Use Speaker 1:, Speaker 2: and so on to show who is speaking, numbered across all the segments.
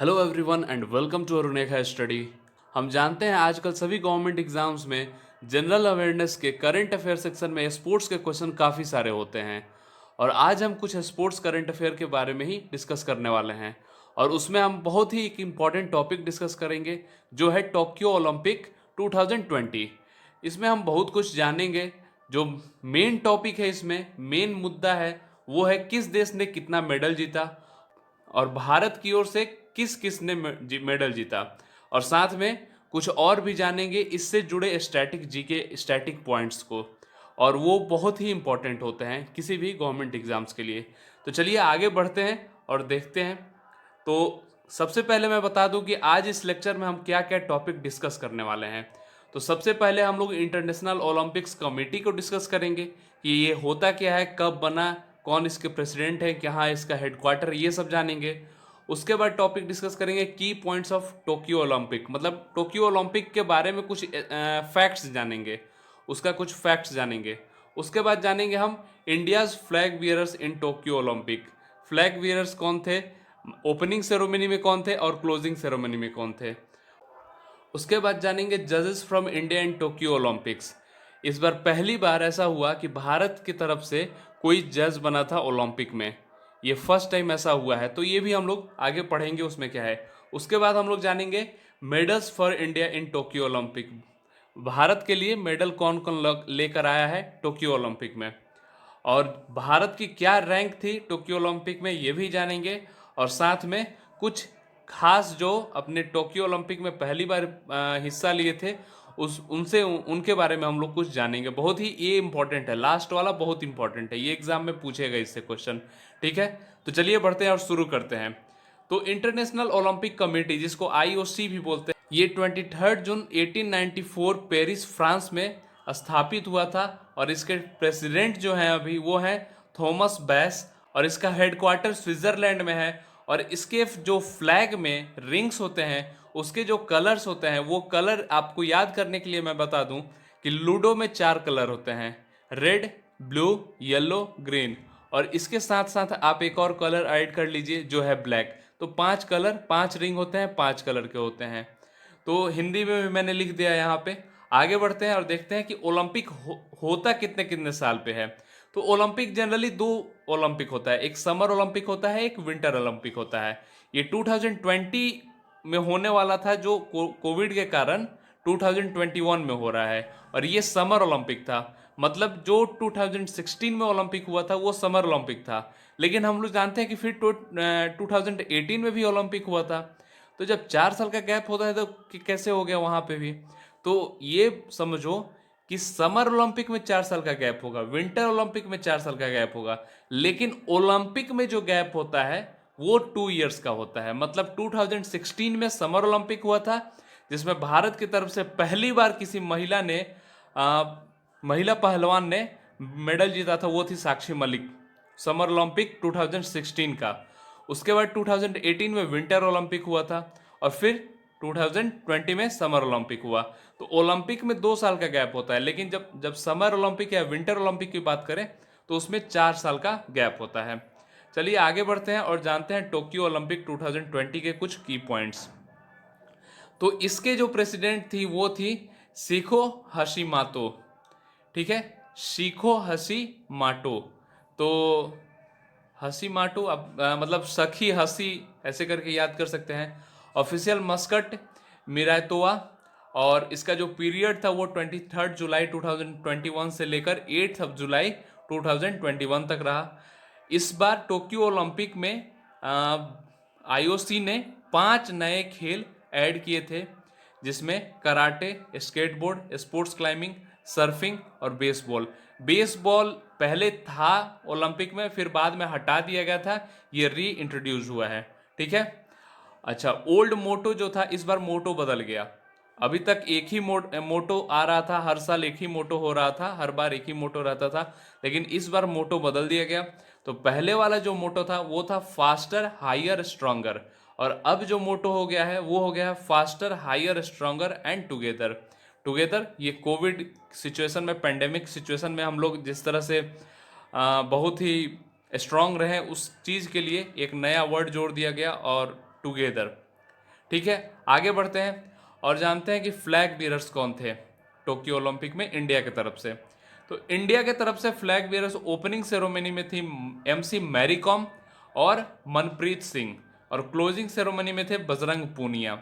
Speaker 1: Hello everyone and welcome to Arunekha study. हम जानते हैं आजकल सभी गवर्नमेंट एग्जाम्स में जनरल अवेयरनेस के करंट अफेयर सेक्शन में स्पोर्ट्स के क्वेश्चन काफ़ी सारे होते हैं। और आज हम कुछ स्पोर्ट्स करंट अफेयर के बारे में ही डिस्कस करने वाले हैं। और उसमें हम बहुत ही एक इम्पॉर्टेंट टॉपिक डिस्कस करेंगे जो है टोक्यो ओलंपिक 2020। इसमें हम बहुत कुछ जानेंगे। जो मेन टॉपिक है, इसमें मेन मुद्दा है वो है किस देश ने कितना मेडल जीता और भारत की ओर से किस किस ने मेडल जीता। और साथ में कुछ और भी जानेंगे इससे जुड़े स्टैटिक जीके स्टैटिक पॉइंट्स को, और वो बहुत ही इंपॉर्टेंट होते हैं किसी भी गवर्नमेंट एग्जाम्स के लिए। तो चलिए आगे बढ़ते हैं और देखते हैं। तो सबसे पहले मैं बता दूं कि आज इस लेक्चर में हम क्या क्या टॉपिक डिस्कस करने वाले हैं। तो सबसे पहले हम लोग इंटरनेशनल ओलंपिक्स कमेटी को डिस्कस करेंगे कि ये होता क्या है, कब बना, कौन इसके प्रेसिडेंट है, कहाँ इसका हेडक्वार्टर, ये सब जानेंगे। उसके बाद टॉपिक डिस्कस करेंगे की पॉइंट्स ऑफ टोक्यो ओलंपिक, मतलब टोक्यो ओलंपिक के बारे में कुछ फैक्ट्स जानेंगे, उसका कुछ फैक्ट्स जानेंगे। उसके बाद जानेंगे हम India's flag bearers in Tokyo Olympic. Flag bearers कौन थे, ओपनिंग सेरेमनी में कौन थे और क्लोजिंग सेरेमनी में कौन थे। उसके बाद जानेंगे जजेस from India in Tokyo Olympics. इस बार पहली बार ऐसा हुआ कि भारत की तरफ से कोई जज बना था ओलंपिक में, ये फर्स्ट टाइम ऐसा हुआ है। तो ये भी हम लोग आगे पढ़ेंगे उसमें क्या है। उसके बाद हम लोग जानेंगे medals for India in Tokyo Olympic, Bharat के लिए मेडल कौन कौन लेकर आया है टोक्यो ओलंपिक में, और भारत की क्या रैंक थी टोक्यो ओलंपिक में, ये भी जानेंगे। और साथ में कुछ खास जो अपने टोक्यो ओलंपिक में पहली बार हिस्सा लिए थे उनके बारे में हम लोग कुछ जानेंगे। बहुत ही ये इंपॉर्टेंट है, लास्ट वाला बहुत इंपॉर्टेंट है, ये एग्जाम में पूछेगा इससे क्वेश्चन। ठीक है, तो चलिए बढ़ते हैं और शुरू करते हैं। तो इंटरनेशनल ओलंपिक कमेटी, जिसको आईओसी भी बोलते हैं, ये 23 जून 1894 पेरिस फ्रांस में स्थापित हुआ था। और इसके प्रेसिडेंट जो हैं अभी वो हैं थॉमस बैस, और इसका हेडक्वार्टर स्विट्जरलैंड में है। और इसके जो फ्लैग में रिंग्स होते हैं, उसके जो कलर्स होते हैं, वो कलर आपको याद करने के लिए मैं बता दूं कि लूडो में 4 कलर होते हैं, रेड, ब्लू, येलो, ग्रीन। और इसके साथ साथ आप एक और कलर ऐड कर लीजिए जो है ब्लैक। तो 5 कलर, 5 रिंग होते हैं, 5 कलर के होते हैं। तो हिंदी में भी मैंने लिख दिया यहाँ पे। आगे बढ़ते हैं और देखते हैं कि ओलंपिक होता कितने कितने साल पे है। तो ओलंपिक जनरली 2 ओलंपिक होता है, एक समर ओलंपिक होता है, एक विंटर ओलंपिक होता है। ये 2020 में होने वाला था, जो कोविड के कारण 2021 में हो रहा है। और ये समर ओलंपिक था, मतलब जो 2016 में ओलंपिक हुआ था वो समर ओलंपिक था। लेकिन हम लोग जानते हैं कि फिर 2018 में भी ओलंपिक हुआ था। तो जब 4 साल का गैप होता है तो कैसे हो गया वहां पे भी। तो ये समझो कि समर ओलंपिक में 4 साल का गैप होगा, विंटर ओलंपिक में 4 साल का गैप होगा, लेकिन ओलंपिक में जो गैप होता है वो 2 इयर्स का होता है। मतलब 2016 में समर ओलंपिक हुआ था, जिसमें भारत की तरफ से पहली बार किसी आ, महिला पहलवान ने मेडल जीता था, वो थी साक्षी मलिक, समर ओलंपिक 2016 का। उसके बाद 2018 में विंटर ओलंपिक हुआ था, और फिर 2020 में समर ओलंपिक हुआ। तो ओलंपिक में 2 साल का गैप होता है, लेकिन जब जब समर ओलंपिक या विंटर ओलंपिक की बात करें तो उसमें 4 साल का गैप होता है। चलिए आगे बढ़ते हैं और जानते हैं टोक्यो ओलंपिक 2020 के कुछ की पॉइंट्स। तो इसके जो प्रेसिडेंट थी वो थी शिखो हशीमातो। ठीक है, शिखो हसी माटो। तो हसी माटो अब मतलब सखी हसी, ऐसे करके याद कर सकते हैं। Official mascot Miraitowa. और इसका जो पीरियड था वो 23 जुलाई 2021 से लेकर 8 जुलाई 2021 तक रहा। इस बार टोक्यो ओलंपिक में आईओसी ने 5 नए खेल ऐड किए थे, जिसमें karate, skateboard, sports climbing, surfing और बेसबॉल। बेसबॉल पहले था ओलंपिक में, फिर बाद में हटा दिया गया था, ये री इंट्रोड्यूस हुआ है। ठीक है, अच्छा, ओल्ड मोटो जो था इस बार मोटो बदल गया। अभी तक एक ही मोटो आ रहा था, हर साल एक ही मोटो हो रहा था, हर बार एक ही मोटो रहता था, लेकिन इस बार मोटो बदल दिया गया। तो पहले वाला जो मोटो था वो था फास्टर हायर स्ट्रॉन्गर, और अब जो मोटो हो गया है वो हो गया है faster higher stronger and together. Together ये कोविड सिचुएशन में, पेंडेमिक सिचुएशन में हम लोग जिस तरह से बहुत ही स्ट्रांग रहे, उस चीज़ के लिए एक नया वर्ड जोड़ दिया गया, और टुगेदर। ठीक है, आगे बढ़ते हैं और जानते हैं कि फ्लैग बीयरर्स कौन थे टोक्यो ओलंपिक में इंडिया की तरफ से। तो इंडिया की तरफ से फ्लैग बीयरर्स ओपनिंग सेरेमनी में थी एमसी मैरी कॉम और मनप्रीत सिंह, और क्लोजिंग सेरेमनी में थे बजरंग पूनिया।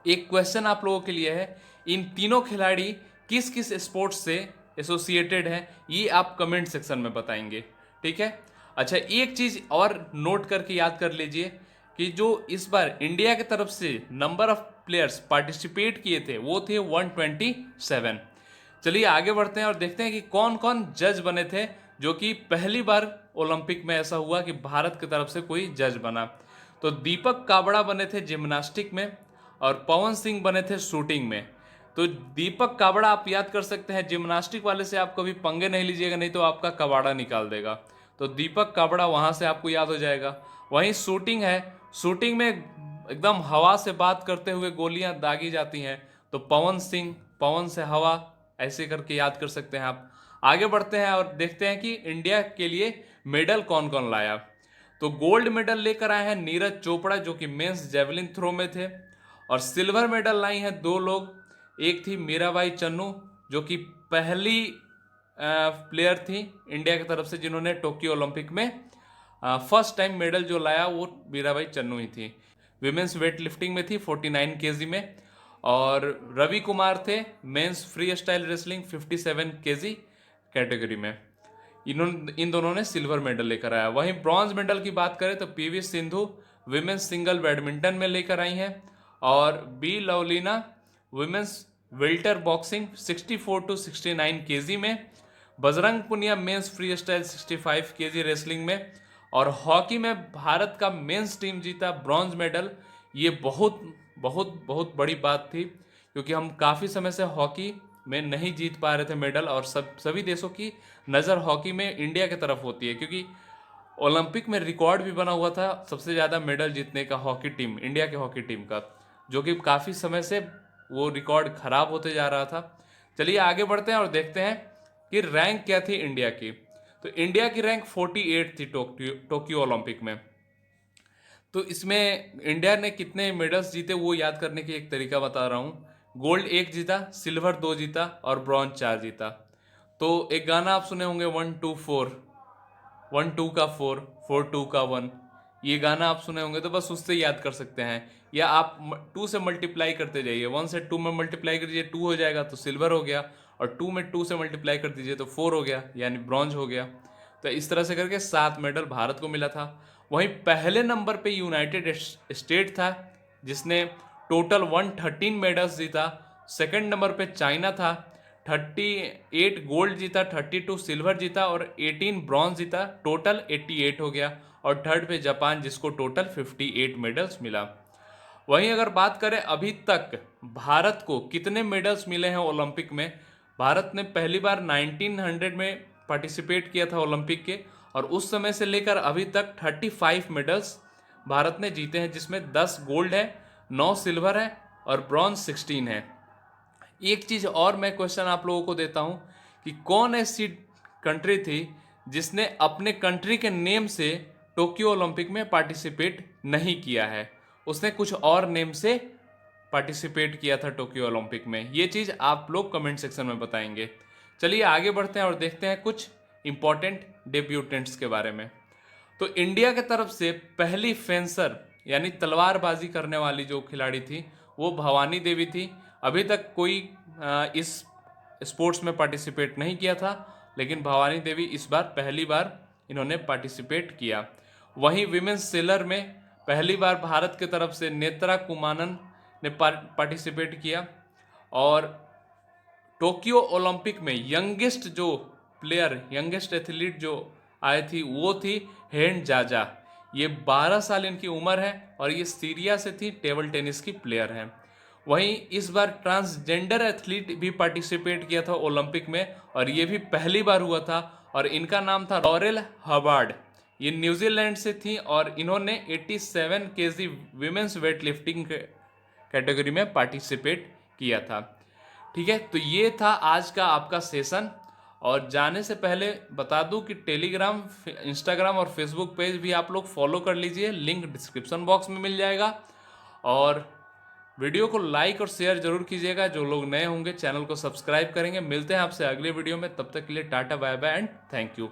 Speaker 1: एक क्वेश्चन आप लोगों के लिए है, इन तीनों खिलाड़ी किस किस स्पोर्ट्स से एसोसिएटेड हैं, ये आप कमेंट सेक्शन में बताएंगे। ठीक है, अच्छा एक चीज और नोट करके याद कर लीजिए कि जो इस बार इंडिया की तरफ से नंबर ऑफ प्लेयर्स पार्टिसिपेट किए थे वो थे 127। चलिए आगे बढ़ते हैं और देखते हैं कि कौन कौन जज बने थे, जो कि पहली बार ओलंपिक में ऐसा हुआ कि भारत की तरफ से कोई जज बना। तो दीपक काबड़ा बने थे जिम्नास्टिक में और पवन सिंह बने थे शूटिंग में। तो दीपक काबड़ा आप याद कर सकते हैं, जिम्नास्टिक वाले से आप कभी पंगे नहीं लीजिएगा, नहीं तो आपका कबाड़ा निकाल देगा। तो दीपक काबड़ा वहां से आपको याद हो जाएगा। वहीं शूटिंग है, शूटिंग में एकदम हवा से बात करते हुए गोलियां दागी जाती हैं, तो पवन सिंह, पवन से हवा, ऐसे करके याद कर सकते हैं आप। आगे बढ़ते हैं और देखते हैं कि इंडिया के लिए मेडल कौन कौन लाया। तो गोल्ड मेडल लेकर आए हैं नीरज चोपड़ा, जो कि मेंस जेवलिन थ्रो में थे, और सिल्वर मेडल लाई हैं दो लोग। एक थी मीराबाई चन्नू, जो कि पहली प्लेयर थी इंडिया की तरफ से जिन्होंने टोक्यो ओलंपिक में फर्स्ट टाइम मेडल जो लाया, वो मीराबाई चन्नू ही थी। विमेंस वेट लिफ्टिंग में थी 49 केजी में, और रवि कुमार थे men's freestyle wrestling 57 KG category में। इन दोनों ने सिल्वर मेडल लेकर आया। वहीं ब्रॉन्ज मेडल की बात करें तो PV Sindhu women's single badminton में लेकर आई हैं, और B Lovlina women's welter boxing 64 to 69 KG में, Bajrang Punia men's freestyle 65 KG wrestling में, और हॉकी में भारत का मेंस टीम जीता ब्रॉन्ज मेडल। ये बहुत बहुत बहुत बड़ी बात थी, क्योंकि हम काफ़ी समय से हॉकी में नहीं जीत पा रहे थे मेडल, और सभी देशों की नज़र हॉकी में इंडिया की तरफ होती है, क्योंकि ओलंपिक में रिकॉर्ड भी बना हुआ था सबसे ज़्यादा मेडल जीतने का हॉकी टीम, इंडिया की हॉकी टीम का, जो कि काफ़ी समय से वो रिकॉर्ड खराब होते जा रहा था। चलिए आगे बढ़ते हैं और देखते हैं कि रैंक क्या थी इंडिया की। तो इंडिया की रैंक 48 थी टोक्यो ओलंपिक में। तो इसमें इंडिया ने कितने मेडल्स जीते वो याद करने की एक तरीका बता रहा हूँ। गोल्ड 1 जीता, सिल्वर 2 जीता और ब्रॉन्ज 4 जीता। तो एक गाना आप सुने होंगे 1 2 4, 1 2 का 4, 4 2 का 1, ये गाना आप सुने होंगे, तो बस उससे याद कर सकते हैं। या आप 2 से मल्टीप्लाई करते जाइए, 1 से 2 में मल्टीप्लाई कर दीजिए 2 हो जाएगा तो सिल्वर हो गया, और 2 में 2 से मल्टीप्लाई कर दीजिए तो 4 हो गया, यानी ब्रॉन्ज हो गया। तो इस तरह से करके 7 मेडल भारत को मिला था। वहीं पहले नंबर पे यूनाइटेड स्टेट था, जिसने टोटल 113 मेडल्स जीता। सेकंड नंबर पे चाइना था, 38 गोल्ड जीता, 32 सिल्वर जीता और 18 ब्रॉन्ज जीता, टोटल 88 हो गया। और थर्ड पे जापान, जिसको टोटल 58 मेडल्स मिला। वहीं अगर बात करें अभी तक भारत को कितने मेडल्स मिले हैं ओलंपिक में, भारत ने पहली बार 1900 में पार्टिसिपेट किया था ओलंपिक के, और उस समय से लेकर अभी तक 35 मेडल्स भारत ने जीते हैं, जिसमें 10 गोल्ड है, 9 सिल्वर है और ब्रॉन्ज 16 है। एक चीज़ और मैं क्वेश्चन आप लोगों को देता हूं कि कौन ऐसी कंट्री थी जिसने अपने कंट्री के नेम से टोक्यो ओलंपिक में पार्टिसिपेट नहीं किया है, उसने कुछ और नेम से पार्टिसिपेट किया था टोक्यो ओलंपिक में। ये चीज़ आप लोग कमेंट सेक्शन में बताएंगे। चलिए आगे बढ़ते हैं और देखते हैं कुछ इंपॉर्टेंट डेब्यूटेंट्स के बारे में। तो इंडिया की तरफ से पहली फेंसर यानी तलवारबाजी करने वाली जो खिलाड़ी थी वो भवानी देवी थी। अभी तक कोई इस स्पोर्ट्स में पार्टिसिपेट नहीं किया था, लेकिन भवानी देवी इस बार पहली बार इन्होंने पार्टिसिपेट किया। वहीं विमेंस सेलर में पहली बार भारत की तरफ से नेत्रा कुमानन ने पार्टिसिपेट किया। और टोक्यो ओलंपिक में यंगेस्ट जो प्लेयर, यंगेस्ट एथलीट जो आई थी वो थी हेन जाजा। ये 12 साल इनकी उम्र है और ये सीरिया से थी, टेबल टेनिस की प्लेयर हैं। वहीं इस बार ट्रांसजेंडर एथलीट भी पार्टिसिपेट किया था ओलंपिक में, और ये भी पहली बार हुआ था, और इनका नाम था लॉरेल हबार्ड। ये न्यूजीलैंड से थी और इन्होंने 87 KG women's weight lifting category में पार्टिसिपेट किया था। ठीक है, तो ये था आज का आपका सेशन। और जाने से पहले बता दूं कि टेलीग्राम, इंस्टाग्राम और फेसबुक पेज भी आप लोग फॉलो कर लीजिए, लिंक डिस्क्रिप्शन बॉक्स में मिल जाएगा। और वीडियो को लाइक और शेयर जरूर कीजिएगा। जो लोग नए होंगे चैनल को सब्सक्राइब करेंगे। मिलते हैं आपसे अगले वीडियो में, तब तक के लिए टाटा bye bye and thank you.